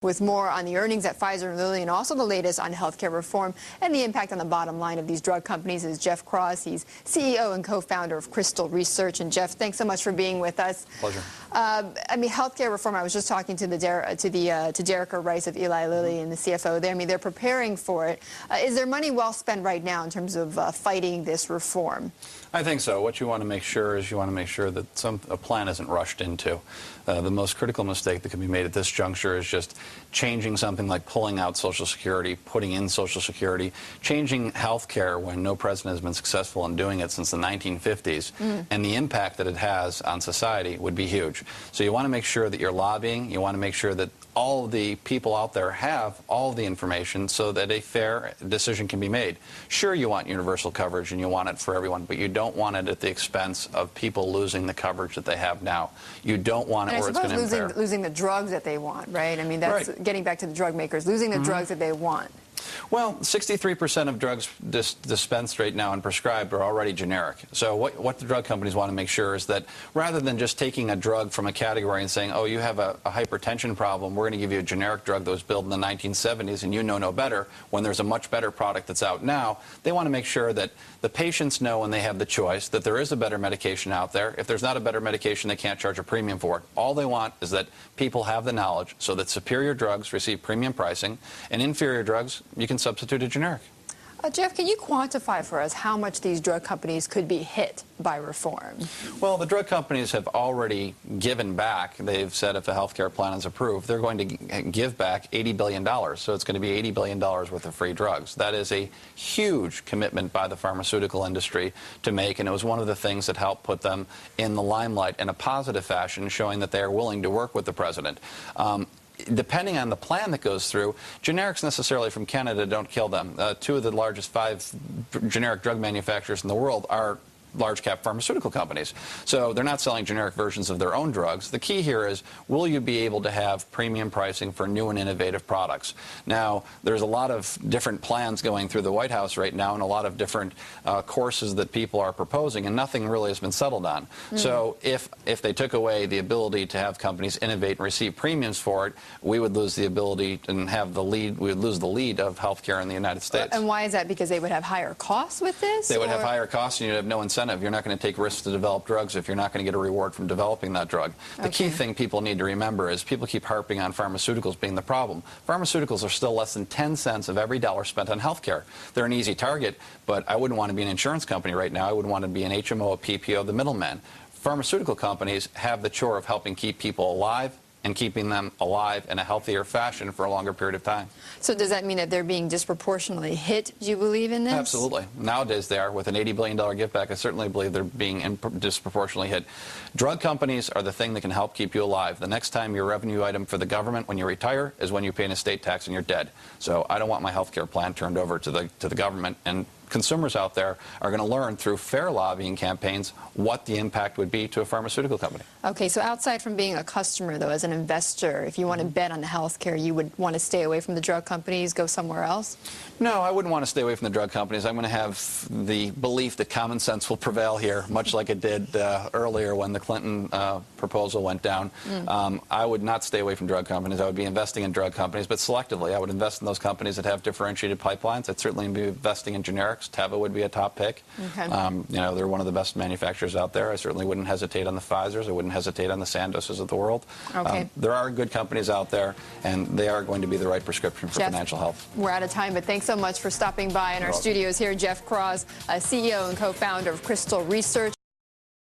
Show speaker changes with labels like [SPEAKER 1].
[SPEAKER 1] With more on the earnings at Pfizer and Lilly and also the latest on healthcare reform and the impact on the bottom line of these drug companies is Jeff Kraws. He's CEO and co-founder of Crystal Research. And Jeff, thanks so much for being with us.
[SPEAKER 2] Pleasure.
[SPEAKER 1] I mean, healthcare reform. I was just talking to Derica Rice of Eli Lilly and the CFO there. I mean, they're preparing for it. Is there money well spent right now in terms of fighting this reform?
[SPEAKER 2] I think so. What you want to make sure is that a plan isn't rushed into. The most critical mistake that can be made at this juncture is just changing something like pulling out Social Security, putting in Social Security, changing health care when no president has been successful in doing it since the 1950s. And the impact that it has on society would be huge. So you want to make sure that you're lobbying. You want to make sure that all of the people out there have all of the information so that a fair decision can be made. Sure, you want universal coverage and you want it for everyone, but you don't want it at the expense of people losing the coverage that they have now. You don't want it where it's going to impair.
[SPEAKER 1] Losing the drugs that they want, right? I mean, that's
[SPEAKER 2] right.
[SPEAKER 1] Getting back to the drug makers, losing the drugs that they want.
[SPEAKER 2] Well, 63% of drugs dispensed right now and prescribed are already generic. So what the drug companies want to make sure is that rather than just taking a drug from a category and saying, oh, you have a hypertension problem, we're going to give you a generic drug that was built in the 1970s and you know no better, when there's a much better product that's out now, they want to make sure that the patients know when they have the choice that there is a better medication out there. If there's not a better medication, they can't charge a premium for it. All they want is that people have the knowledge so that superior drugs receive premium pricing and inferior drugs, you can substitute a generic.
[SPEAKER 1] Jeff, can you quantify for us how much these drug companies could be hit by reform?
[SPEAKER 2] Well, the drug companies have already given back. They've said if a health care plan is approved, they're going to give back $80 billion. So it's going to be $80 billion worth of free drugs. That is a huge commitment by the pharmaceutical industry to make, and it was one of the things that helped put them in the limelight in a positive fashion, showing that they are willing to work with the president. Depending on the plan that goes through, generics necessarily from Canada don't kill them. Two of the largest 5 generic drug manufacturers in the world are large-cap pharmaceutical companies. So they're not selling generic versions of their own drugs. The key here is, will you be able to have premium pricing for new and innovative products? Now, there's a lot of different plans going through the White House right now and a lot of different courses that people are proposing, and nothing really has been settled on. So if they took away the ability to have companies innovate and receive premiums for it, we would lose the ability and have the lead. We would lose the lead of healthcare in the United States.
[SPEAKER 1] And why is that? Because they would have higher costs with this?
[SPEAKER 2] They would have higher costs, and you'd have no incentive. You're not going to take risks to develop drugs if you're not going to get a reward from developing that drug. The key thing people need to remember is people keep harping on pharmaceuticals being the problem. Pharmaceuticals are still less than 10 cents of every dollar spent on healthcare. They're an easy target, but I wouldn't want to be an insurance company right now. I would want to be an HMO, a PPO, the middleman. Pharmaceutical companies have the chore of helping keep people alive and keeping them alive in a healthier fashion for a longer period of time.
[SPEAKER 1] So does that mean that they're being disproportionately hit? Do you believe in this?
[SPEAKER 2] Absolutely. Nowadays they are. With an $80 billion give back, I certainly believe they're being disproportionately hit. Drug companies are the thing that can help keep you alive. The next time your revenue item for the government when you retire is when you pay an estate tax and you're dead. So I don't want my health care plan turned over to the government, and consumers out there are going to learn through fair lobbying campaigns what the impact would be to a pharmaceutical company.
[SPEAKER 1] Okay, so outside from being a customer, though, as an investor, if you want to bet on the health care, you would want to stay away from the drug companies, go somewhere else?
[SPEAKER 2] No, I wouldn't want to stay away from the drug companies. I'm going to have the belief that common sense will prevail here, much like it did earlier when the Clinton proposal went down. I would not stay away from drug companies. I would be investing in drug companies, but selectively. I would invest in those companies that have differentiated pipelines. I'd certainly be investing in generics. Teva would be a top pick. You know, they're one of the best manufacturers out there. I certainly wouldn't hesitate on the Pfizers. I wouldn't hesitate on the Sandozes of the world. There are good companies out there, and they are going to be the right prescription for financial health.
[SPEAKER 1] We're out of time, but thanks so much for stopping by in our studios here. Jeff Kraws, CEO and co-founder of Crystal Research.